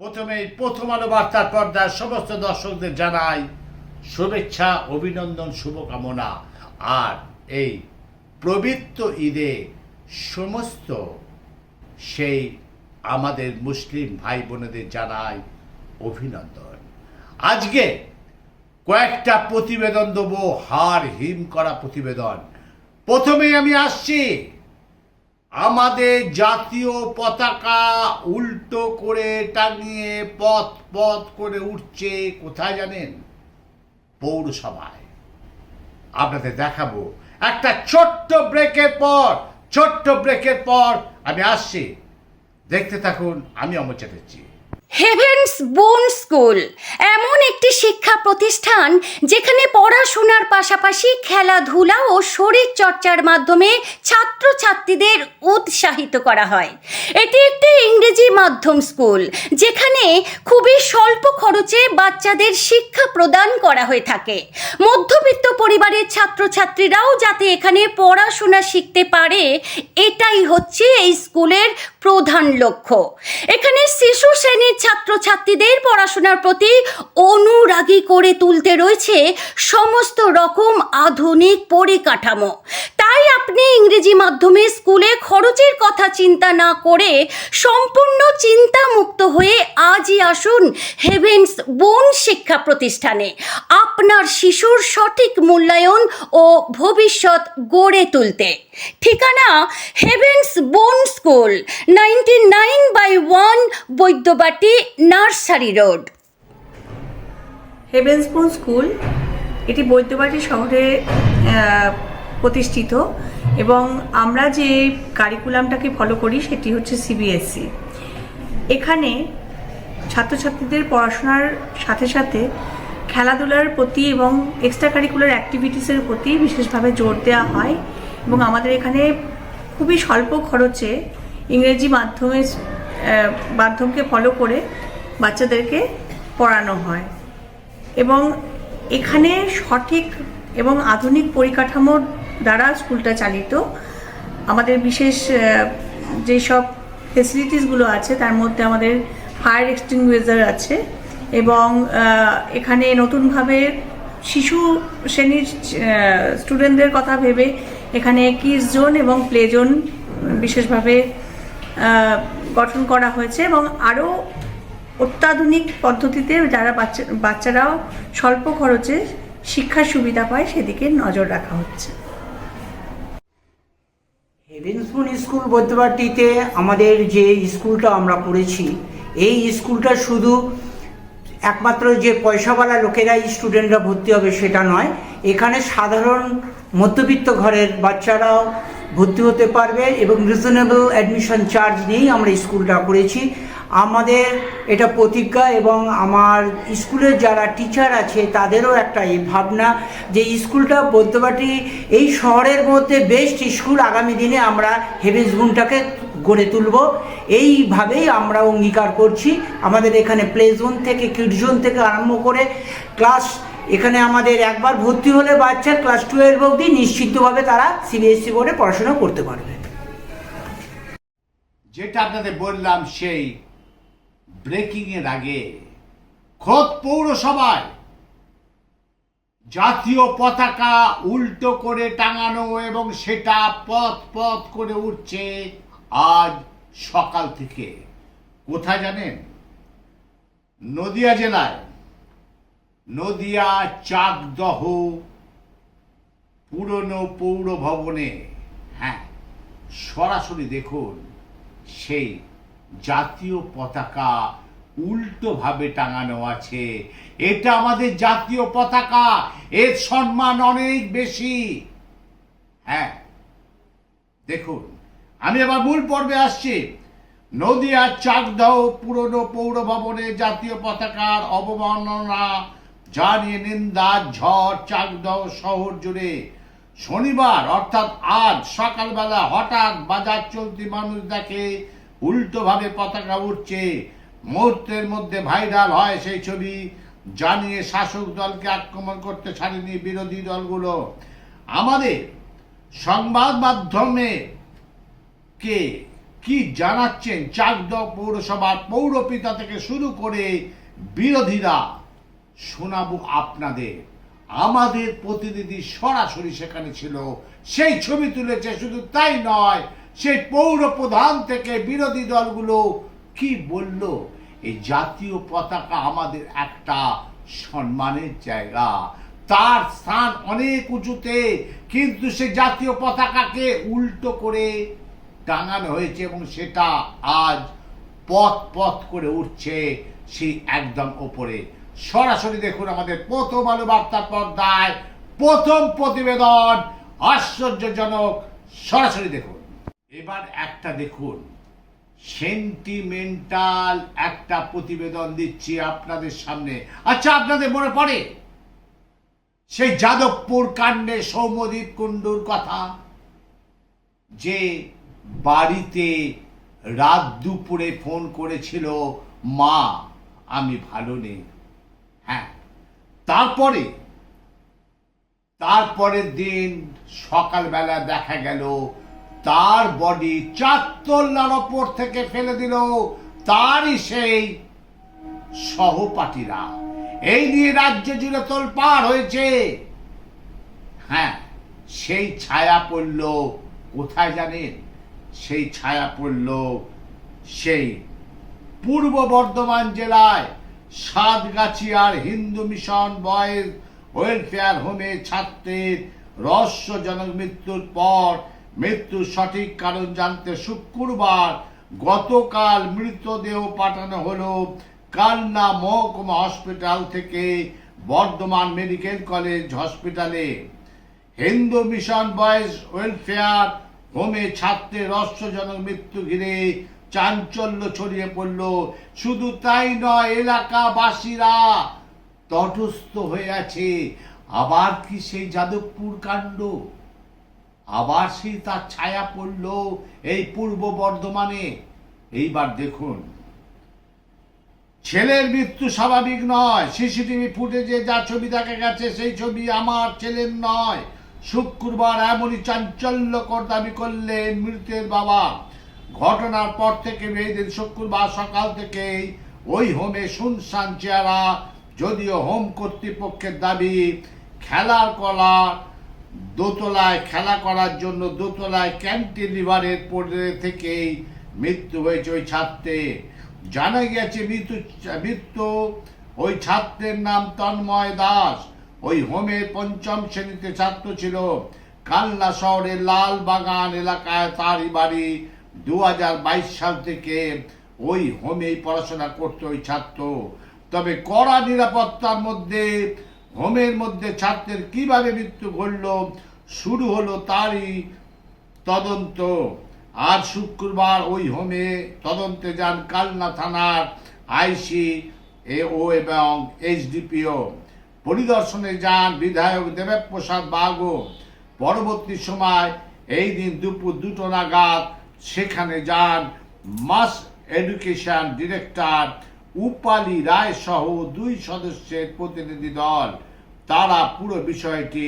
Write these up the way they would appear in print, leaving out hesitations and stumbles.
প্রথমেই প্রথম আলো বার্তার পর্দার সমস্ত দর্শকদের জানাই শুভেচ্ছা, অভিনন্দন, শুভকামনা। আর এই পবিত্র ঈদে সমস্ত সেই আমাদের মুসলিম ভাই বোনেদের জানাই অভিনন্দন। আজকে কয়েকটা প্রতিবেদন দেবো, হাড় হিম করা প্রতিবেদন। প্রথমেই আমি আসছি, আমাদের জাতীয় পতাকা উল্টো করে টাঙিয়ে পথ পথ করে উঠছে কোথায় জানেন? পৌরসভায়। আপনাদের দেখাবো একটা ছোট্ট ব্রেকের পর আমি আসছি, দেখতে থাকুন। আমি অমর চ্যাটার্জি। হেভেন্স বোন স্কুল এমন একটি শিক্ষা প্রতিষ্ঠান যেখানে পড়াশোনার পাশাপাশি খেলাধুলা ও শরীর চর্চার মাধ্যমে ছাত্রছাত্রীদের উৎসাহিত করা হয়। এটি একটি ইংরেজি মাধ্যম স্কুল যেখানে খুবই স্বল্প খরচে বাচ্চাদের শিক্ষা প্রদান করা হয়ে থাকে। মধ্যবিত্ত পরিবারের ছাত্রছাত্রীরাও যাতে এখানে পড়াশোনা শিখতে পারে, এটাই হচ্ছে এই স্কুলের প্রধান লক্ষ্য। এখানে শিশু শ্রেণীর ছাত্রছাত্রীদের পড়াশোনার প্রতি অনুরাগী করে তুলতে রয়েছে সমস্ত রকম আধুনিক পরিকাঠামো। তাই আপনি ইংরেজি মাধ্যমে স্কুলে খরচের কথা চিন্তা না করে সম্পূর্ণ চিন্তামুক্ত হয়ে আজই আসুন হেভেন্স বোন শিক্ষা প্রতিষ্ঠানে আপনার শিশুর সঠিক মূল্যায়ন ও ভবিষ্যৎ গড়ে তুলতে। ঠিকানা হেভেন্স বোন school, 99/1 Baidyabati, nursery road. Heavens বোন স্কুল এটি বৈদ্যবাটি শহরে প্রতিষ্ঠিত এবং আমরা যে কারিকুলামটাকে ফলো করি সেটি হচ্ছে সিবিএসই। এখানে ছাত্রছাত্রীদের পড়াশোনার সাথে সাথে খেলাধুলার প্রতি এবং এক্সট্রা কারিকুলার অ্যাক্টিভিটিসের প্রতি বিশেষভাবে জোর দেওয়া হয় এবং আমাদের এখানে খুবই স্বল্প খরচে ইংরেজি মাধ্যমকে ফলো করে বাচ্চাদেরকে পড়ানো হয় এবং এখানে সঠিক এবং আধুনিক পরিকাঠামোর দ্বারা স্কুলটা চালিত। আমাদের বিশেষ যেসব ফেসিলিটিসগুলো আছে তার মধ্যে আমাদের ফায়ার এক্সটিংগুইশার আছে এবং এখানে নতুনভাবে শিশু শ্রেণীর স্টুডেন্টদের কথা ভেবে এখানে কিডস জোন এবং প্লে জোন বিশেষভাবে গঠন করা হয়েছে এবং আরও অত্যাধুনিক পদ্ধতিতে যারা বাচ্চারাও স্বল্প খরচে শিক্ষার সুবিধা পায় সেদিকে নজর রাখা হচ্ছে। হেভেন্স বোন স্কুল বৈদ্যবাটিতে আমাদের যে স্কুলটা আমরা পড়েছি, এই স্কুলটা শুধু একমাত্র যে পয়সাওয়ালা লোকেরাই স্টুডেন্টরা ভর্তি হবে সেটা নয়, এখানে সাধারণ মধ্যবিত্ত ঘরের বাচ্চারাও ভর্তি হতে পারবে এবং রিজনেবল অ্যাডমিশন চার্জ নিয়েই আমরা স্কুলটা করেছি। আমাদের এটা প্রতিজ্ঞা এবং আমার স্কুলের যারা টিচার আছে তাদেরও একটা এই ভাবনা যে স্কুলটা বৈদ্যবাটি এই শহরের মধ্যে বেস্ট স্কুল আগামী দিনে আমরা হেভেন্স বোনটাকে গড়ে তুলব, এইভাবেই আমরা অঙ্গীকার করছি। আমাদের এখানে প্লে জোন থেকে কিড জোন থেকে আরম্ভ করে ক্লাস, এখানে আমাদের একবার ভর্তি হলে বাচ্চার ক্লাস 12 অবধি নিশ্চিতভাবে তারা সিবিএসসি বোর্ডে পড়াশোনা করতে পারবে। যেটা আপনাদের বললাম, সেই ব্রেকিং এর আগে খোদ পৌরসভায় জাতীয় পতাকা উল্টো করে টাঙানো এবং সেটা পথ পথ করে উঠছে আজ সকাল থেকে। কোথায় জানেন? নদিয়া জেলায়, নদিয়া চাকদহ পুরনো পৌর ভবনে। হ্যাঁ, সরাসরি দেখুন সেই জাতীয় পতাকা উল্টোভাবে টাঙানো আছে। এটা আমাদের জাতীয় পতাকা, এর সম্মান অনেক বেশি। হ্যাঁ, দেখুন, আমি আবার মূল পর্বে আসছি। নদিয়া চাকদহ পুরনো পৌর ভবনে জাতীয় পতাকার অবমাননা জানিয়ে নিন্দা ঝড় চাকদহ শহর জুড়ে। শনিবার অর্থাৎ আজ সকালবেলা হঠাৎ বাজার চলতি মানুষ দেখে উল্টোভাবে পতাকা উঠছে। মুহূর্তের মধ্যে ভাইরাল হয় সেই ছবি, জানিয়ে শাসক দলকে আক্রমণ করতে ছাড়েনি বিরোধী দলগুলো। আমাদের সংবাদ মাধ্যমে কে কি জানাচ্ছেন চাকদহ পৌরসভার পৌরপিতা থেকে শুরু করে বিরোধীরা, শোনাবো আপনাদের। আমাদের প্রতিনিধি সরাসরি সেখানে ছিল, সেই ছবি তুলেছে। শুধু তাই নয়, সেই পৌর প্রধান থেকে বিরোধী দলগুলো কি বলল। এই জাতীয় পতাকা আমাদের একটা সম্মানের জায়গা, তার স্থান অনেক উঁচুতে, কিন্তু সে জাতীয় পতাকাকে উল্টো করে টাঙানো হয়েছে এবং সেটা আজ পথ পথ করে উঠছে সেই একদম ওপরে। সরাসরি দেখুন আমাদের প্রথম আলো বার্তার পর্দায় প্রথম প্রতিবেদন, আশ্চর্যজনক। সরাসরি দেখুন। এবার একটা দেখুন, সেন্টিমেন্টাল একটা প্রতিবেদন দিচ্ছি আপনাদের সামনে। আচ্ছা, আপনাদের মনে পড়ে সেই যাদবপুর কাণ্ডে সৌম্যদীপ কুণ্ডুর কথা, যে বাড়িতে রাত দুপুরে ফোন করেছিল, মা আমি ভালো নেই। হ্যাঁ, তারপরের দিন সকালবেলা দেখা গেল তার বডি চারতলার ওপর থেকে ফেলে দিল তারই সেই সহপাঠীরা। এই নিয়ে রাজ্য জুড়ে তোলপাড় হয়েছে। হ্যাঁ, সেই ছায়া পড়ল কোথায় জানেন? সেই ছায়া পড়ল সেই পূর্ব বর্ধমান জেলায় সাতগাছিয়ার হিন্দু মিশন বয়েজ ওয়েলফেয়ার হোমে ছাত্রের রহস্যজনক মৃত্যুর পর মৃত্যুর সঠিক কারণ জানতে শুক্রবার গতকাল মৃতদেহ পাঠানো হলো কালনা মহকুমা হসপিটাল থেকে বর্ধমান মেডিকেল কলেজ হসপিটালে। হিন্দু মিশন বয়েজ ওয়েলফেয়ার হোমে ছাত্রের রহস্যজনক মৃত্যু ঘিরে চাঞ্চল্য ছড়িয়ে পড়ল। শুধু তাই নয়, এলাকাবাসীরা তটস্থ হয়ে আছে। আবার কি সেই যাদবপুর কাণ্ড? আবার সেই তার ছায়া পড়ল এই পূর্ব বর্ধমানে। এইবার দেখুন, ছেলের মৃত্যু স্বাভাবিক নয়। সিসিটিভি ফুটেজে যা ছবি দেখা গেছে সেই ছবি আমার ছেলের নয়। শুক্রবার এমনই চাঞ্চল্যকর দাবি করলেন মৃতের বাবা। ঘটনার পর থেকে এই দিন শুক্রবার সকাল থেকেই ওই হোমে শুনশান চেহারা। যদিও হোম কর্তৃপক্ষের দাবি দোতলায় খেলা করার জন্য দোতলায় ক্যান্টিলিভারের পড়ে থেকেই মৃত্যু হয়েছে ওই ছাত্রের। জানা গিয়েছে মৃত্যু ওই ছাত্রের নাম তন্ময় দাস। ওই হোমের পঞ্চম শ্রেণীতে ছাত্র ছিল। কালনা শহরের লাল বাগান এলাকায় তারই বাড়ি। 2022 সাল থেকে ওই হোমেই পড়াশোনা করতে ওই ছাত্র। তবে কড়া নিরাপত্তার মধ্যে হোমের মধ্যে ছাত্রের কিভাবে মৃত্যু ঘটল, শুরু হলো তারই তদন্ত। আজ শুক্রবার ওই হোমে তদন্তে যান কালনা থানার আইসি এও এবং এসডিপিও। পরিদর্শনে যান বিধায়ক দেবপ্রসাদ বাগও। পরবর্তী সময় এই দিন দুপুর 2টো নাগাদ সেখানে যান মাস এডুকেশন ডিরেক্টর উপালি রায় সহ 2 সদস্যের প্রতিনিধি দল। তারা পুরো বিষয়টি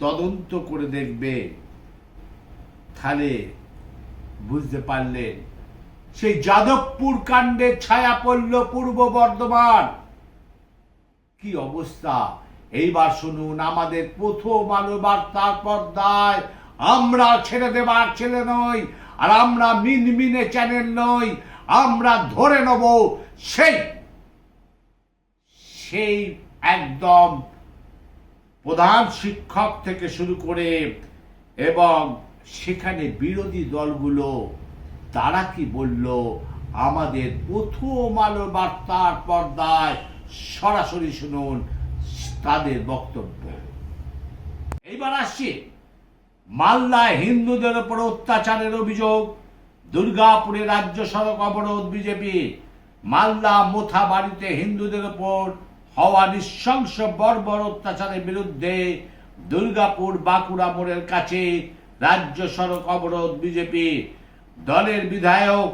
তদন্ত করে দেখবে। তাহলে বুঝতে পারলেন, সেই যাদবপুর কাণ্ডের ছায়া পড়ল পূর্ব বর্ধমান। কি অবস্থা! এইবার শুনুন আমাদের প্রথম আলো বার্তার পর্দায়। আমরা ছেড়ে দেবার ছেলে নই, আর আমরা মিনমিনে চ্যানেল নই। আমরা ধরে নেব সেই একদম প্রধান শিক্ষক থেকে শুরু করে এবং সেখানে বিরোধী দলগুলো তারা কি বলল আমাদের প্রথম আলো বার্তার পর্দায়। সরাসরি শুনুন তাদের বক্তব্য। এইবার আসছি মালদায় হিন্দুদের উপর অত্যাচারের অভিযোগ। দুর্গাপুরে রাজ্য সড়ক অবরোধ বিজেপি। মালদা মোথাবাড়িতে হিন্দুদের উপর হওয়া নৃশংস বর্বর অত্যাচারের বিরুদ্ধে দুর্গাপুর বাঁকুড়া মোড়ের কাছে রাজ্য সড়ক অবরোধ বিজেপি। দলের বিধায়ক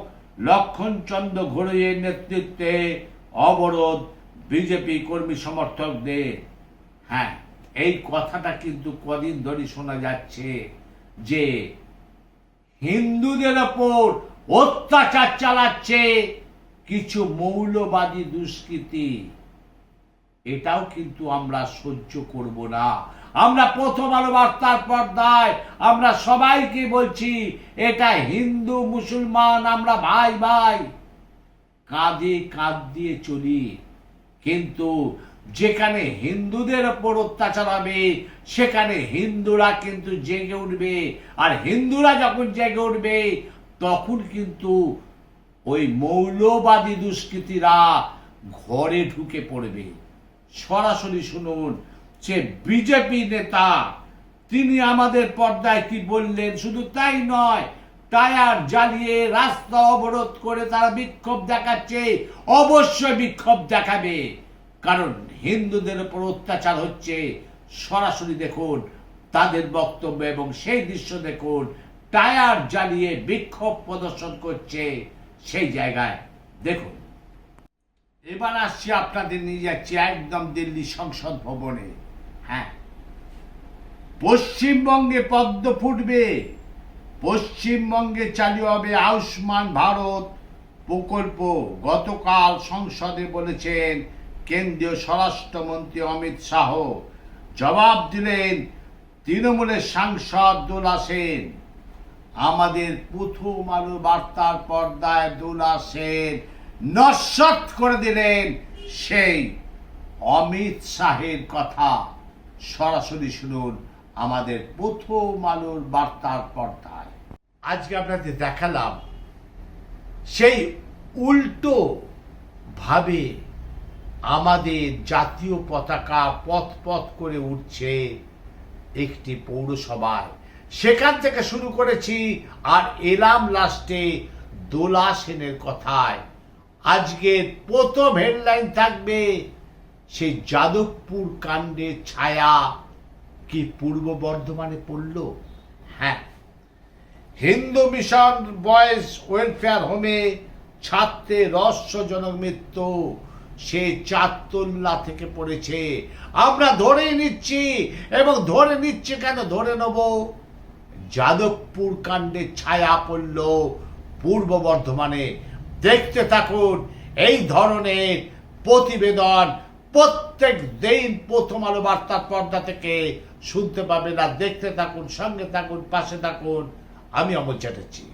লক্ষণচন্দ্র ঘোড়ইয়ের নেতৃত্বে অবরোধ বিজেপি কর্মী সমর্থকদের। হ্যাঁ, এই কথাটা কিন্তু কদিন ধরে শোনা যাচ্ছে যে হিন্দুদের ওপর অত্যাচার চালাচ্ছে কিছু মৌলবাদী দুষ্কৃতী। এটাও কিন্তু আমরা সহ্য করব না। আমরা প্রথম আলো বার্তার পর্দায় আমরা সবাইকে বলছি, এটা হিন্দু মুসলমান, আমরা ভাই ভাই, কাঁধে কাঁধ দিয়ে চলি। কিন্তু যেখানে হিন্দুদের ওপর অত্যাচার হবে সেখানে হিন্দুরা কিন্তু জেগে উঠবে, আর হিন্দুরা যখন জেগে উঠবে তখন কিন্তু ওই মৌলবাদী দুষ্কৃতীরা ঘরে ঢুকে পড়বে। সরাসরি শুনুন, সে বিজেপি নেতা তিনি আমাদের পর্দায় কি বললেন। শুধু তাই নয়, টায়ার জ্বালিয়ে রাস্তা অবরোধ করে তারা বিক্ষোভ দেখাচ্ছে। অবশ্যই বিক্ষোভ দেখাবে, কারণ হিন্দুদের উপর অত্যাচার হচ্ছে। সরাসরি দেখুন তাদের বক্তব্য এবং সেই দৃশ্য দেখুন, টায়ার জ্বালিয়ে বিক্ষোভ প্রদর্শন করছে সেই জায়গায় দেখুন। এবার আসছি, আপনাদের নিয়ে যাচ্ছি একদম দিল্লি সংসদ ভবনে। হ্যাঁ, পশ্চিমবঙ্গে পদ্ম ফুটবে, পশ্চিমবঙ্গে চালু হবে আয়ুষ্মান ভারত প্রকল্প। গতকাল সংসদে বলেছেন কেন্দ্রীয় স্বরাষ্ট্রমন্ত্রী অমিত শাহ। জবাব দিলেন তৃণমূলের সাংসদ দোলা সেন। আমাদের প্রথম আলো বার্তার পর্দায় দোলা সেন নস্যাৎ করে দিলেন সেই অমিত শাহের কথা। সরাসরি শুনুন আমাদের প্রথম আলোর বার্তার পর্দায়। আজকে আপনাদের দেখালাম সেই উল্টো ভাবে আমাদের জাতীয় পতাকা পথ পথ করে উঠছে একটি পৌরসভায়। সেখান থেকে শুরু করেছি আর এলাম লাস্টে দোলা সেনের কথায়। আজকের প্রথম হেডলাইন থাকবে সেই যাদবপুর কাণ্ডের ছায়া কি পূর্ব বর্ধমানে পড়ল। হ্যাঁ, হিন্দু মিশন বয়েজ ওয়েলফেয়ার হোমে ছাত্রের রহস্যজনক মৃত্যু, সে চারতলা থেকে পড়েছে। আমরা ধরেই নিচ্ছি, এবং ধরে নিচ্ছে কেন, ধরে নেব যাদবপুর কাণ্ডের ছায়া পড়ল পূর্ব বর্ধমানে। দেখতে থাকুন এই ধরনের প্রতিবেদন প্রত্যেক দিন প্রথম আলো বার্তার পর্দা থেকে শুনতে পাবেন। আর দেখতে থাকুন, সঙ্গে থাকুন, পাশে থাকুন। আমি অমর চ্যাটার্জি।